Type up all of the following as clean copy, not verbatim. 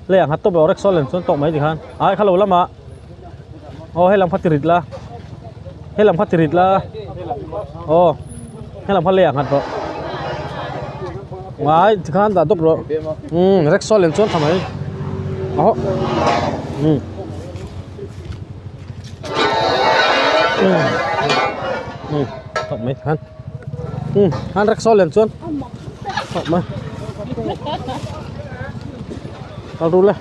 เลยอย่างฮัตโต้ไปเอาเร็กซ์เลยส่วนตกไหมจีคันไอ้ข้ารู้ละมาโอ้ให้ลำพัดติริดละให้ลำพัดติริดละโอ้ให้ลำพัดเลยอย่างฮัตโต้ไว้จีคันแต่ตบรถเร็กซ์เลยส่วนทำไมอ๋อตกไหมจีคันฮันเร็กซ์เลยส่วนตกไหมเราดูเลย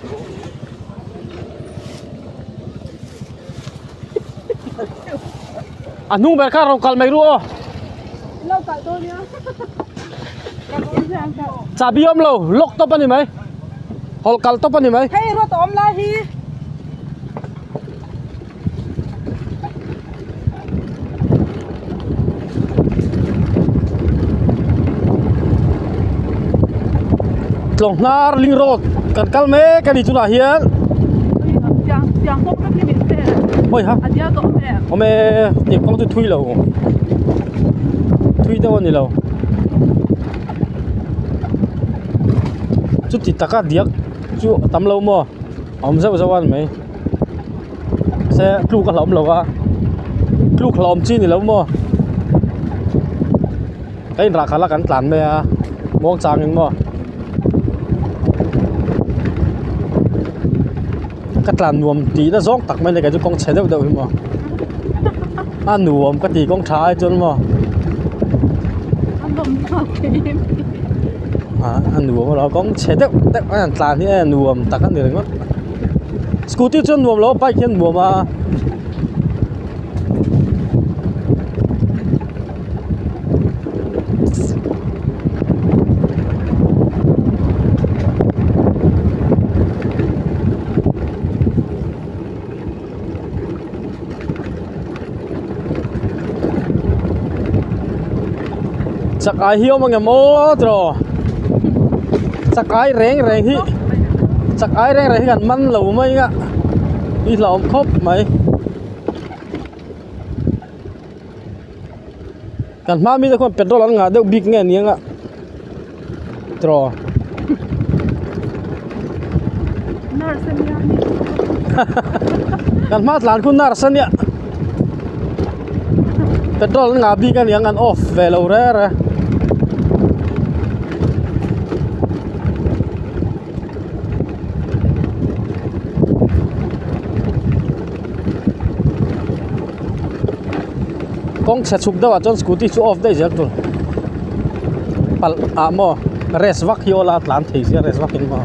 อันนู้นแบบข้าเราคัลไม่รู้เราคัลตัวเนี้ยจ่าบิอมเราล็อกตัวปนนี่ไหมฮอลคัลตัวปนนี่ไหมให้รถอมลาฮีลงนาร์ลิงโรดกันคัลเมกันดิจุนาเฮียนยังพวกนักลิมิตเฟ่โอ้ยฮะอันนี้ก็แม่โอ้แม่เด็กต้องจะทุยเราทุยได้วันนี้เราจุดติดตะกัดเดียกจุดตำเราหม้อเอาไม่ใช่ว่าจะวันไหมใช่ลูกกระหล่อมเราวะลูกกระหล่อมจีนนี่เราหม้อไอ้ราคาละกันหลานไหมอะมองจางยังหม้อกัดลานนวมตีน่าร้องตักไม่ได้กันจะกองเฉดเดียวมั้งนวมก็ตีกองท้ายจนมั้งนวมเรากองเฉดเดียวแต่ลานที่นวมตักกันเดือดมั้งสกูตี้จนนวมเราไปเขียนนวมมาสักไอเหี้ยวมันยังโม่ตรอสักไอแรงที่สักไอแรงกันมันเหลวไหมกะนี่เหลวครบไหมกันมามีแต่คนเป็นตัวหลังงาเดี๋ยวบิ๊กเงี้ยนี้กะตรอกันมาหลานคุณนาร์สันเนี่ยเป็นตัวหลังงาบิ๊กกันยังกันออฟเวลเรอร์กองเสร็จสุดเดียวจนสกูตี้ชูออฟได้เจ้าตัวปัลโมเรสวักฮิโอลาตลานที่เสียเรสวักอินมา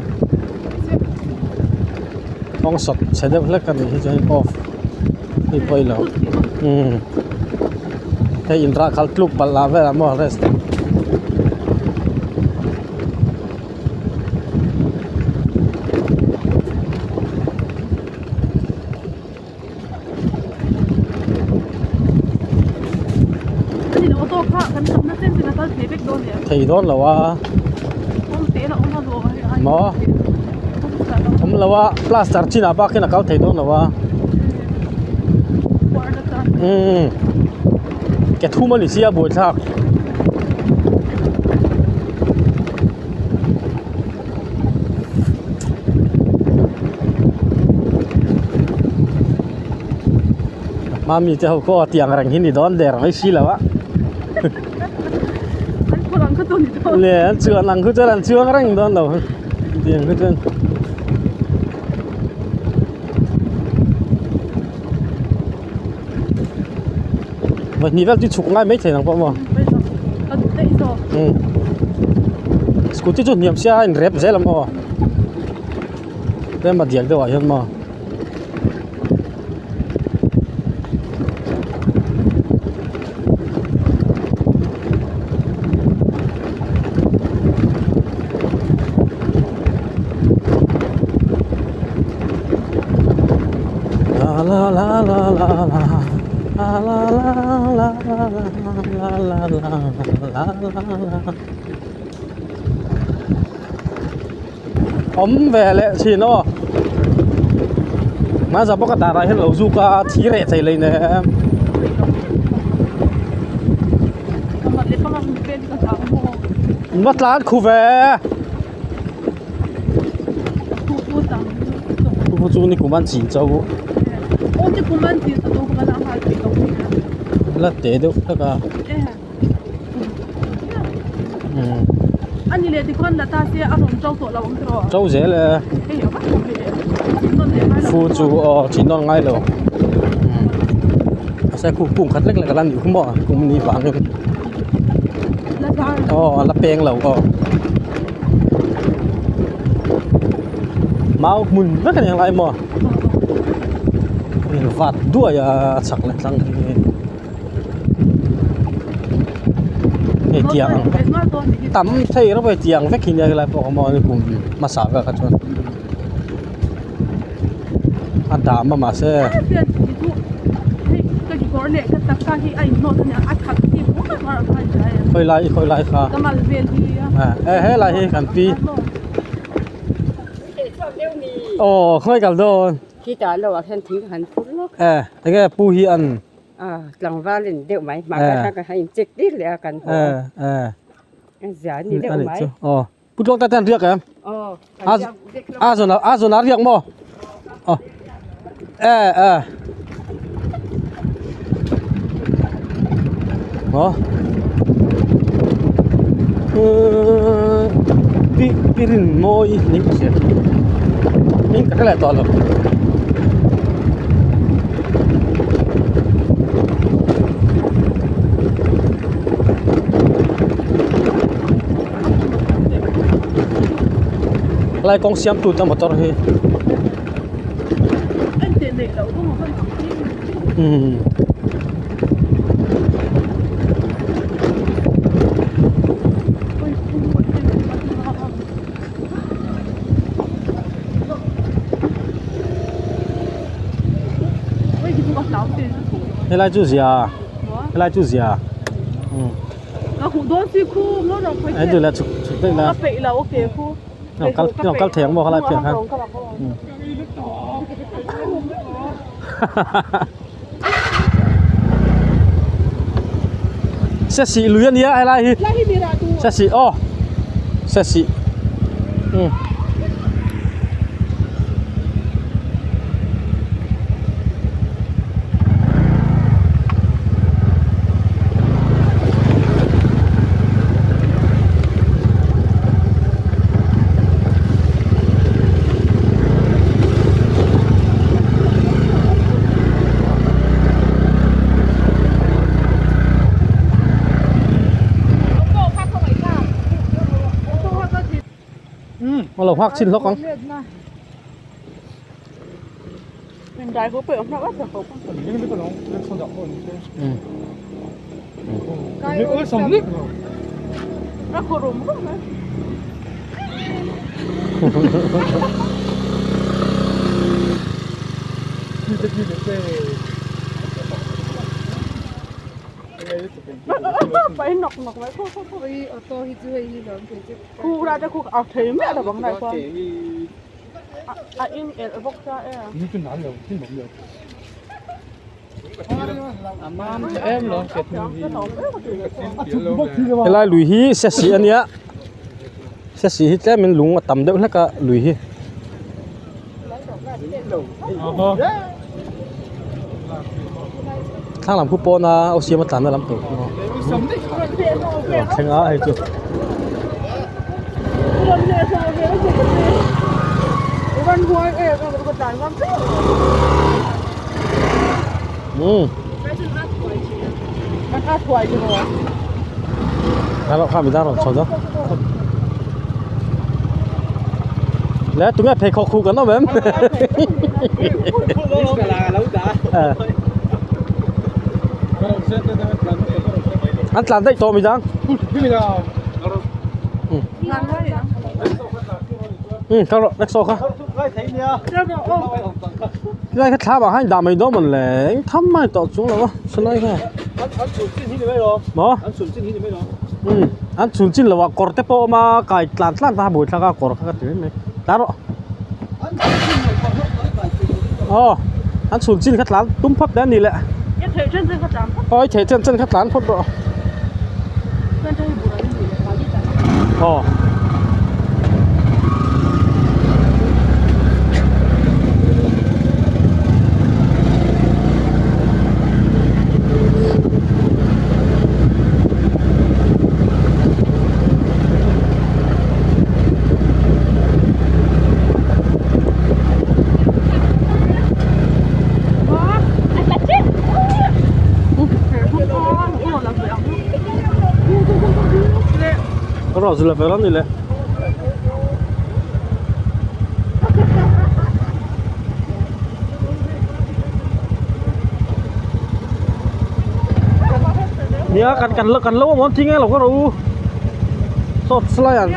กองสดเสร็จเดียวเล็กกันที่จะออฟนี่ไปแล้วให้อินทราคัลคลุกปัลลาเวลาโมเรสthì đó là wa mà ông là wa plaster chỉ là ba cái nào thì đó là wa cái thu Malaysia buổi sáng mami tahu ko tiang rang ini don der mai si lawa nè chưa năng cứ chơi là chưa rang don đâu tiang cứ chơi vậy như vậy thì chụp ngay mấy thầy năng bao mà scooty chút niệm xe anh rep dễ lắm mà đây mà điện đâu vậy mà la la la la la la la la la la la ấm về lệ chỉ nó mà giờ bóc cái tà này hết lẩu du ca thí rẻ thầy lên này em mất lá khu về 不住你古曼锦州，我这古曼地是都古曼上海最多的。那得的那个，嗯，อันนี้เลยที่คนน่ะตาเสียอารมณ์เจ้าตัวเราบ้างตลอด州这嘞， เฮ้ยว่าผมเลยนั่นเลยให้เรา 付住哦，锦到挨了，嗯，ใส่คู่กุ้งคัดเล็กแล้วก็ร้านอยู่ข้างบ่กุ้งมันนี่หวานเลย แล้วก็ อ๋อละเปงเราก็เมาหมุนแล้วกันอย่างไรหมอวัดด้วยสักเลยสังเตียงตั้มเที่ยวไปเตียงแฟกินอะไรพวกมอนี่ผมมาสาวกับเขาชวนอันดามาเซ่เสียที่ทุกก็กี่คนเนี่ยก็ตักการที่ไอ้โน้ตเนี่ยอัดขัดที่ผมก็มาทำใจค่อยไล่ค่ะก็มาเรียนที่เฮ้ยไล่กันปีโอ้ค่อยกับโดนที่ตาเราเห็นถึงหันพุ่งลูกแต่แกปูฮีอันหลังว่าเล่นเดี๋ยวไหมมากันก็ให้จิกดิเลยกันจะนี่เดี๋ยวไหมอ๋อพูดลงแต่เรียกกันอ๋อส่วนเรียกมั้งอ๋ออ๋อพี่รินโมยนี่ก็เสียนี่ก็แค่ต่อแล้วไล่กองเสียมตูดจังหวัดตระเฮให้ไล่จูเสียให้ไล่จูเสียแล้วคู่ตัวสิคู่แล้วเราไปไอ้ดูแลชุดได้แล้วไปแล้วโอเคคู่น้องกัลเถียงบอกเขาไล่เพียงครับเสสีลุยนี่อะไรฮิเสสีอ๋อเสสีมาเราพักชิ้นล็อกก่อนเป็นได้เขาเปิดออกมาว่าจะเขายังไม่ก็น้องเล็กสนดับคนนึกสมนึกแล้วเขารุมก็ไหมที่จะที่จะเจไปหนอกไว้เขาไปเอาตัวที่ช่วยนี่หรอคู่เราจะคู่เอาเทมอะไรบางอย่างก่อนอินพวกจ้านี่คือหนานเหรอที่ผมเหรอมาเอ็มเหรอเสร็จเวลาลุยฮีเสสีอันเนี้ยเสสีที่แท้มันลุงต่ำเด็กแล้วก็ลุยฮีข้างหลังผู้ปนเอาเสียมาตันมาลำตัวแข่งอะไรจุดวันหัวก็กระจายความเสี่ยงมันอาถวยจริงเหรอแล้วเราข้ามไปด้านหลังชนแล้วแล้วตรงนี้เพลย์คู่กันเนาะเว้ยอันหลังได้โตมั้ยจังเขาเล็กโซ่ค่ะได้แค่ท้าบอกให้ดำไม่โดนมันเลยทำไมต่อจุงแล้ววะสไลด์ค่ะอันสุนจินที่ไม่รออันสุนจินแล้วว่ากอร์เตโปมาไก่หลานตาบุยทากากอร์ก็ถึงไหมตาโร่อ๋ออันสุนจินขัดหลานตุ้มพับแดนนี่แหละโอ้ยเฉยเจนขัดหลานพับบ่อ๋อ rồi rồi là phải lắm đi lẹ nhớ cần lâu món chính ấy là có đâu sốt slide à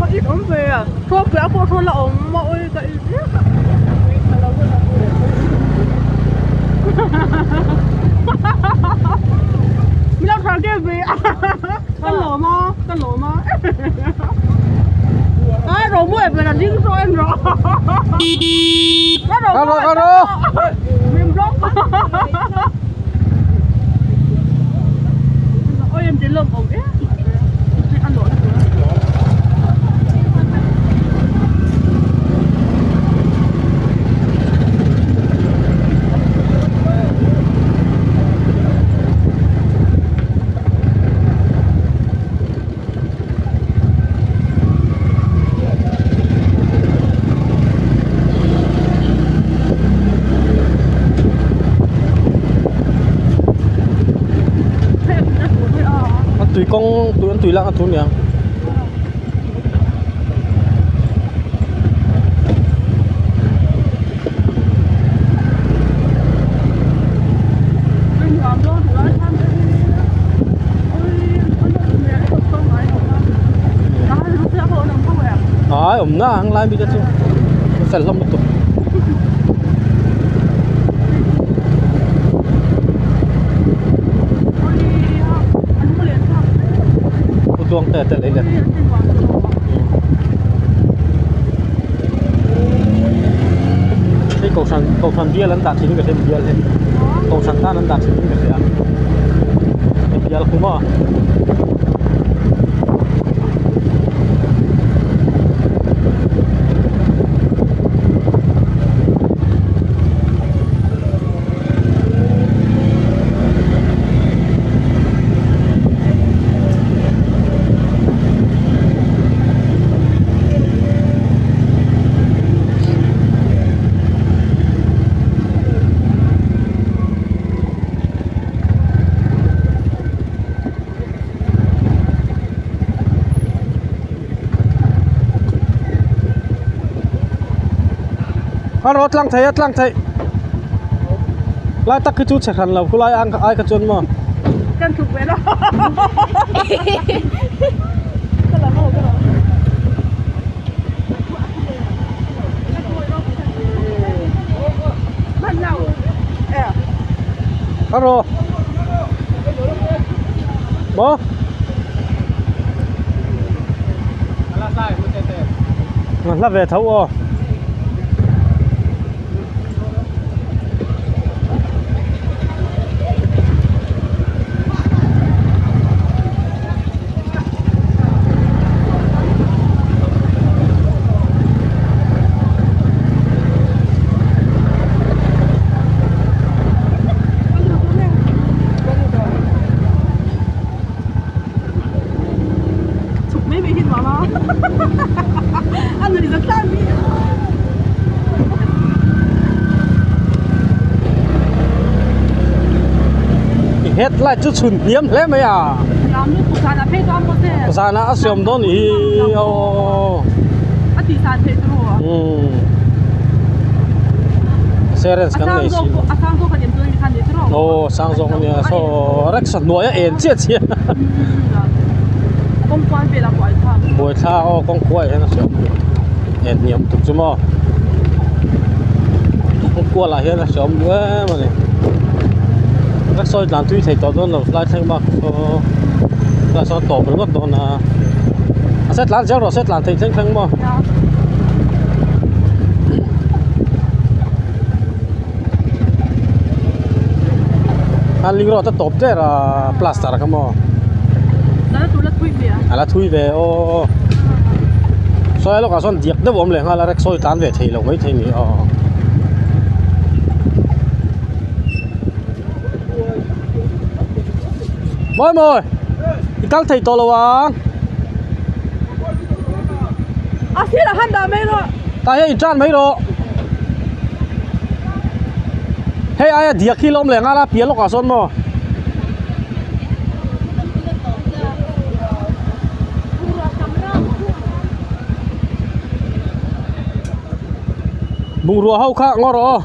có ít ống về à thuốc béo cô thôi là ống mọi cái mi đâu thằng kia về cái lỗ mà cái rồi mua về là điên rồi em rồi cái rồi mềm lắm ôi em chỉ lượm ống ấy ăn đồ tùy con tùy lặng tùy nhỉ na ang lain bigat tuh film betul tuang teh teh lele cái cầu sàn bia lẫn tạt chính cái thêm bia lên cầu sàn ta lẫn tạt chính cái gì bia là không mà rốt lăng thấy lại tắc cái chút sạch hẳn là cô lại ăn ai cả chân mà chân chụp về đó rồi bố là về thấu hết lại chút sùn hiếm lắm mấy à sao nó xem đó nhỉ xe lên cái này xí ô sang rồi nè so rất sẵn nuôi em chết chết buổi thao con quay nó xem em nhiễm tục chứ mà con quay lại hết là xem nữa mà này rất sôi làm tùy thầy tao đó là lại thành bạc là sao tổ được đó là xét làm sao rồi xét làm thầy thành mà anh linh rồi ta tổ thế là plaster cái mà là thui về ô soi lúc nào son diệt đó bom liền hay là rất sôi tán về thầy lòng mấy thầy nhỉ mỗi thì các thầy to là thế là hắn đã mấy rồi ta hay tràn mấy độ hay ai diệt khi lom liền là phía lúc nào son mà bung rùa hậu khác ngó rồi